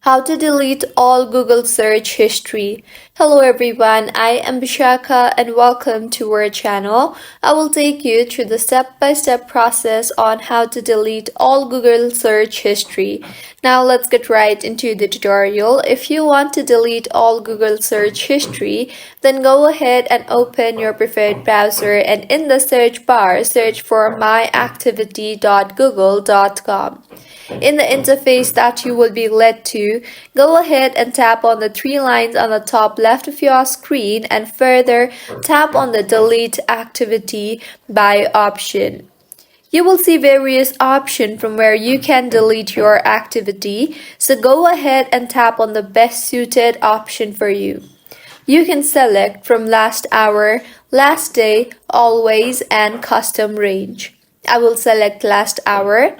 How to delete all Google search history. Hello everyone, I am Bishaka and welcome to our channel. I will take you through the step-by-step process on how to delete all Google search history. Now let's get right into the tutorial. If you want to delete all Google search history, then go ahead and open your preferred browser and in the search bar, search for myactivity.google.com. In the interface that you will be led to, go ahead and tap on the three lines on the top left of your screen and further tap on the Delete Activity by option. You will see various options from where you can delete your activity, so go ahead and tap on the best suited option for you. You can select from last hour, last day, always, and custom range. I will select last hour.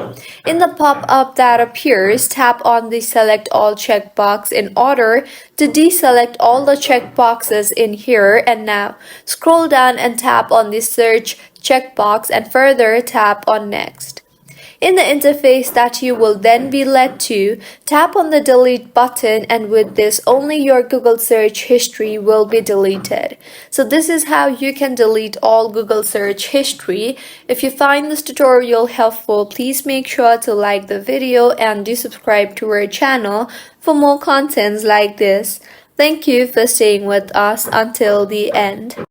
In the pop-up that appears, tap on the select all checkbox in order to deselect all the checkboxes in here, and now scroll down and tap on the search checkbox and further tap on next. In the interface that you will then be led to, tap on the delete button, and with this only your Google search history will be deleted. So this is how you can delete all Google search history. If you find this tutorial helpful, please make sure to like the video and do subscribe to our channel for more contents like this. Thank you for staying with us until the end.